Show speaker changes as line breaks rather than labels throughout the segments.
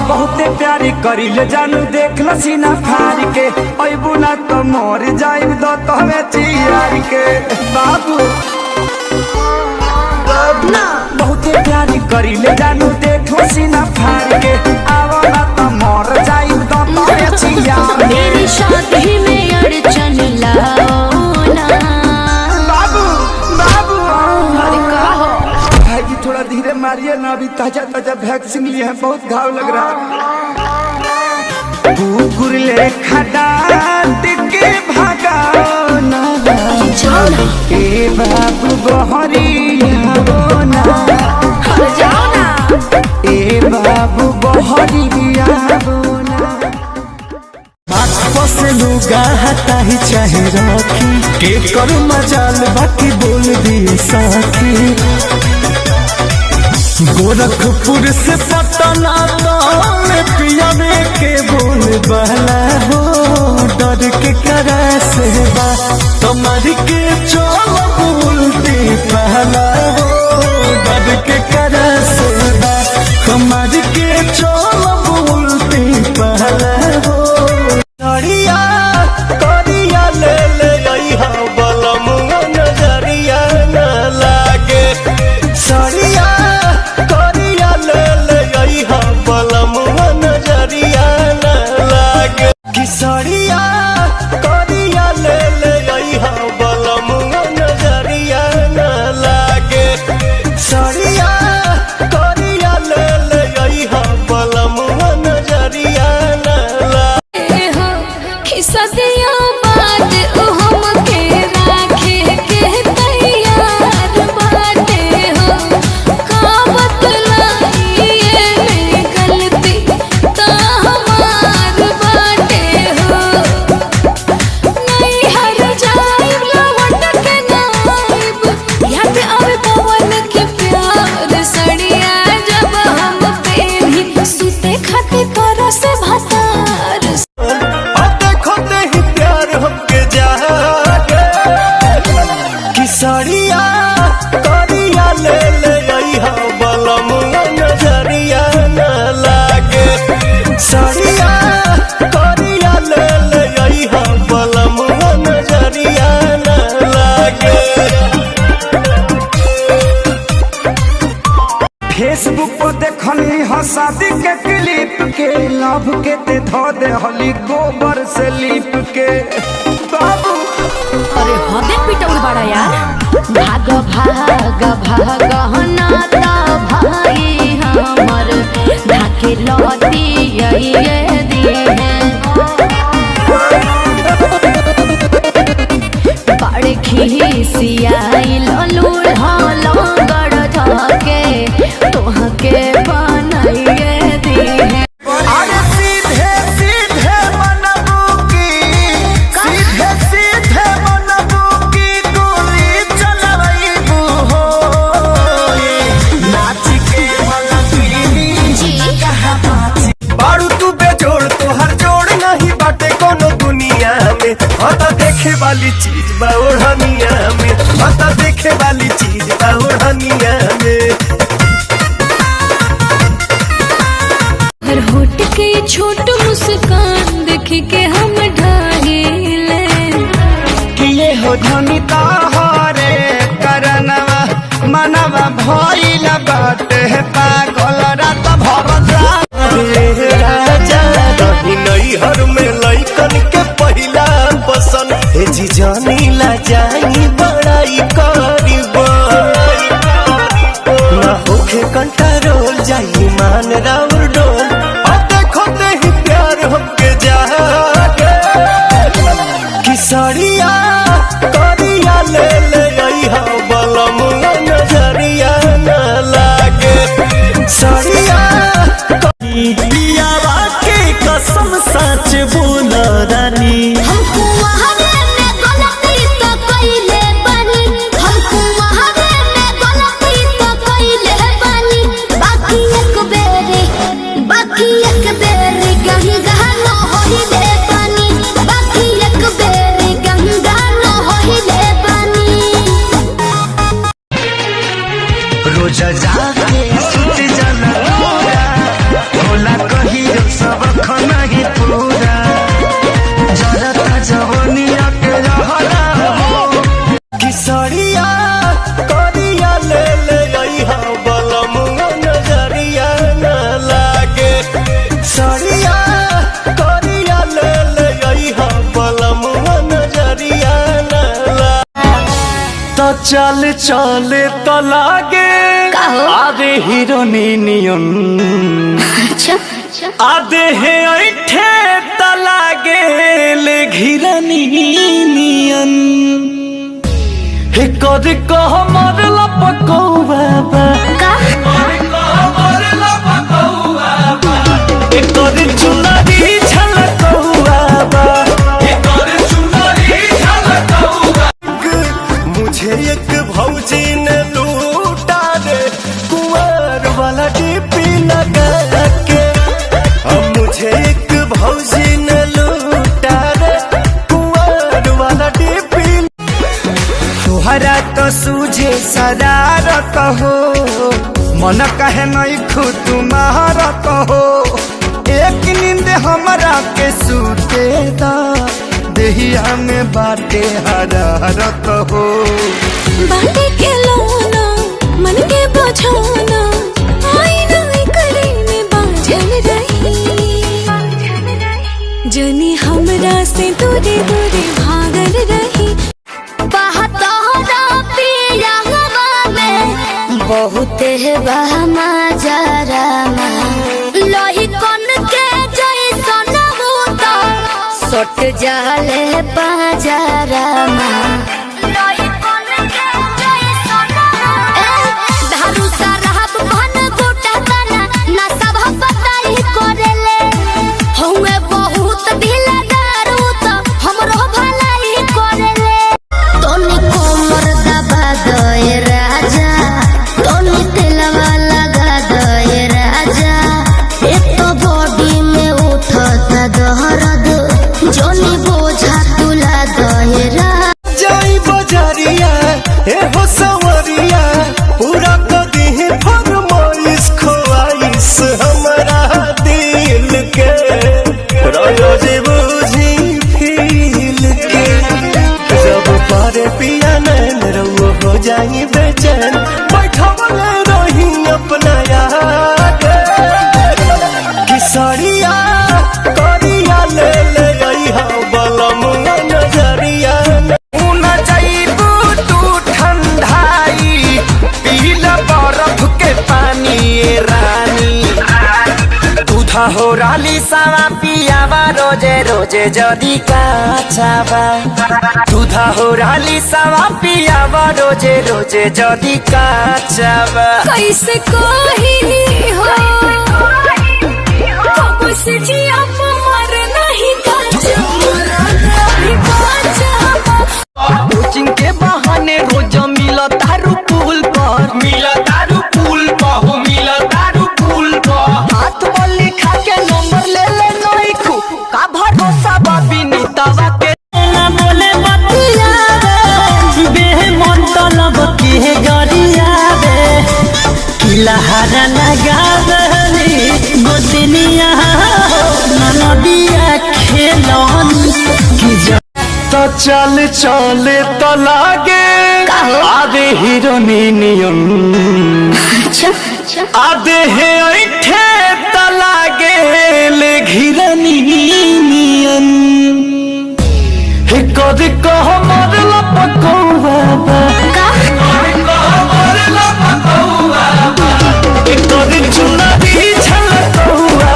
बहुते प्यारी करी ले जानू देख ल सीना फाड़ के अबू ना तो मोर जाइब दो तो हमें चियार के बाबू ना बहुते प्यारी करी ले जानू देख ल सीना फाड़ के आवो ना तो मोर जाइब दो तो हमें चियार
मेरी शादी में अड़चन लाओ ना
बाबू बाबू
अरे का हो
भाई जी थोड़ा धीरे मारिए ना, अभी ताजा ताजा वैक्सीन लिए हैं, बहुत घाव लग रहा है। कुकुर ले खडाट के भगाओ ना ए बाबू बहरिया ना
जाओ ना
ए बाबू बहरिया ना बस लुगा हटा ही चाहे रखी के कर मजाल बाकी बोल दिए साथी गोरखपुर से पटना तक पियावे के बोल बहला हो डर के करा से बा तुम्हारी के चल बोलती पहला हो डर के करा से बा तुम्हारी के चल बोलती पहला हो करिया करिया ले ले अइहा बलमुआ नजरिया न लागे सरिया करिया ले ले अइहा बलमुआ नजरिया न लागे किसरिया करिया ले ले अइहा बलमुआ नजरिया न लागे सरिया करिया ले ले अइहा बलमुआ नजरिया न लागे
सदियों बाद हमके राखे के तैयार बाटे हो का बतलाई ये गलती ता हमार बाटे हो नहीं हर जाइब लौट के नाइब याद आवे पवन के प्यार सड़िया जब हम पेली सुते खाते कर से भतार
सरिया करिया ले ले अइहा बलमुआ नजरिया न लागे सरिया करिया ले ले अइहा बलमुआ नजरिया न लागे फेसबुक पर देखनी ह शादी के क्लिप के लव के ते धो दे हली गोबर से लिप के बाबू
अरे हदे पिटौल बड़ा यार भाग भाग भाग नाता भाई हमर ढाके लौटी ये दिए बड़े खिसियाई ललूर लंगड़ धके तोहके बनाइए दिए
अरे सीधे सीधे मनबू की सीधे सीधे मनबू की गोली चलबू हो नाच के बारू तू बेजोड़ तोहर जोड़ नहीं बाटे कोनो दुनिया में हता देखे वाली चीज बा ओढ़निया में हता देखे वाली चीज बा ओढ़निया में
हर होठ के छोट मुस्कान देख के हम ढाहिले
किए हो धनी ताहरे करनवा मनवा भइल बाटे पागल रात भर राजा रही नैहर में लइकन के पहिला पसंद हे जी जानी ला जाई बड़ाई करीब ना होखे कंट्रोल जाई मान राउर डोल अब देखो ते ही प्यार हमके जागे किसरिया करिया ले ले अइहा बलमुआ नजरिया न लागे सरिया पियावा के कसम सच बोल रानी
हमको वहावे में गलती तो कइले बानी हमको वहावे में गलती तो कइले बानी बाकी एक बेरी गंगा न होइले बानी बाकी एक बेरी गंगा न होइले बानी
रोज जाके सुत जाना होला चल चले तो लागे आधे हीरोनियन आधे है ऐठे तो लागे ले घिरनियन हे कद कह मरला पकौवा हे कद चुनरी झलकौवा मुझे एक भौजी ने लूटा रे कुंवर वाला डीपी लगा के मुझे एक भौजी ने लूटा रे कुंवर वाला डीपी तुहरा तो सूझे शरारत हो मन कहे नहीं खुद तुम्हारत हो एक नींद हमरा के सूते दा देहिया में बाटे हरारत हो
बाटे के लोना मन के बझाना आईना करे में बाझल रही जनी हमरा से दूरे दूरे भागल रही बहतोरा पिया हवा में बहुत बहमा जरामा लोही कन के जैसन होता सट जाले बाजारामा लोही कन के जैसन धारू साराब भन गोटा तना ना सब बताई करेले हउए बहुत ढीलादार तो हमरो भलाई करेले तोनी कोमर दबा दए राजा तोनी तेलवा लगा दए राजा एक तो बॉडी में उठता दहरद जोनी बोझा तुला दए राजा
जाई बजारिया ए हो सवरिया पूरा कदी फरमाइश खोआइश हमरा दिल के रोज बुझी फील के जब पारे पिया नैन रउआ हो जाई बेचैन बैठवले रही अपना याद किसरिया करिया ले ले आई हा बलम नजरिया उन जाइबू तू ठंडाई पीला बर्फ के पानी रानी दूधा हो राली सावा पियावा रोजे रोजे जदी काचावा दूधा हो राली सावा पियावा रोजे रोजे जदी काचावा
कैसे कही हो कब से जी आप मर नहीं काचा
कोचिंग के बहाने रोज मिला तारू पुल पर हो मिला तारू पुल पर हाथ में लिखा के नंबर ले ले नई खू का भरोसा बाबी नीतावा के ना बोले बतिया बेमन तलब के गरिया बे किलहरा लगावली गोदनिया ननदिया खेलन की तो चल चले तो लागे आधे हीरोनियन आधे है ऐठे तो लागे ले घिरनियन हे कद कह मरला पकौवा हे कद चुनरी झलकौवा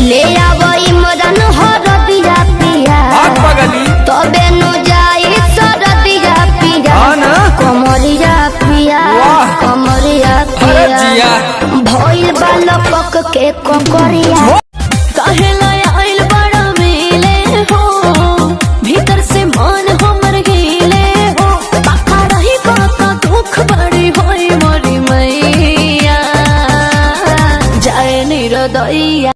ले आवई मदन हरदिया पिया तबे नो जाई सरदिया पिया कमरिया पिया भइल बालपक के कोकरिया काहे लाया आइल बड़ा मिले हो भीतर से मन हमर हिले हो पाका रही पाका दुख बड़ी होई मोरी मैया जाए निरदैया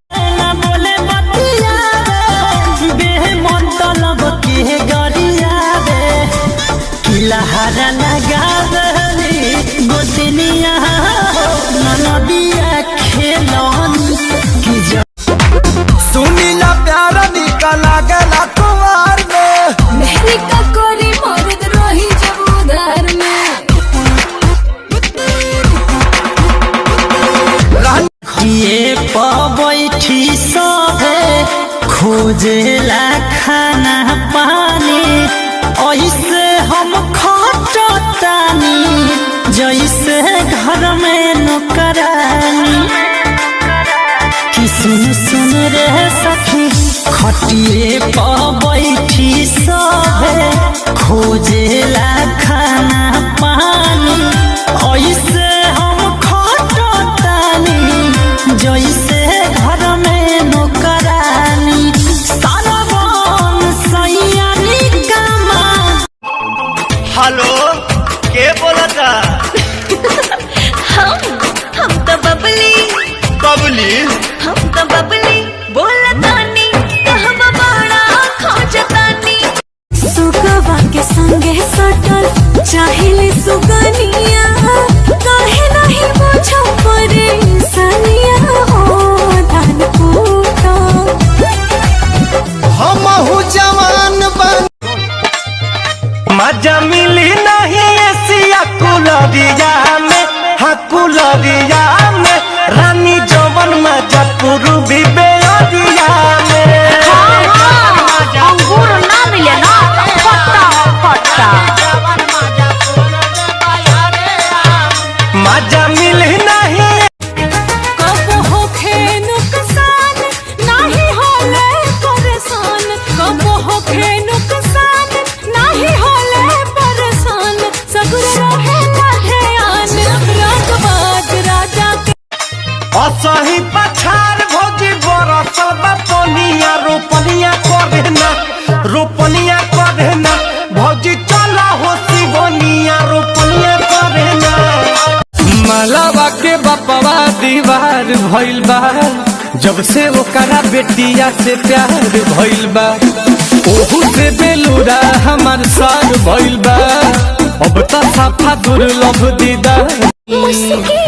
किलहरा लगावली गोदनिया ननदिया खेलन की सुनीला प्यारा निकला गला कुमार में
मेहरी का कोरी मर्द रही जब उधार में
ये बैठी सभे
खोजेला खाना पानी ऐसे हम खटतानी जैसे घर में नौकरानी कि सुन रे सखी खटिए पर बैठी सभे खोजेला खाना पानी ऐसे हम खटतानी जैसे घर में नौकरानी सारावन सैयानी कामा।
हेलो के बोलता?
हम तो बबली
हम
तो बबली बोलतानी कहब बड़ा खोजतानी सुगवा के संगे सटल चाहिले सुगनिया काहे नहीं बुझो परेशानिया हो धान कूटा
हमहू जवान बन मजा मिली नहीं एसिया कुलरिया में, हाँ कुलरिया में रानी जवन मजा पूर्वी बेअरिया में।
अंगूर ना मिले ना फट्टा फट्टा
मजा मिली नहीं
कब होखे नुकसान नाही होले परेशान कब होखे नुकसान नाही होले परेशान सगुर रहे ध्यान रागबाज राजा के
असही पछार भोजी बरसल बपनिया रोपनिया करे ना भौजी चला हो शिवनिया रोपनिया करे ना। मलावा के बपवा दीवार भइल बा जब से ओकरा बेटिया से प्यार भइल बा ओहू से बेलुरा हमार सार भइल बा अब त साफा दुर्लभ दीदार।
मुस्की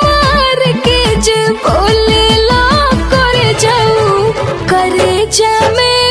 मार के जे बोले ला करे जाऊ करे जा में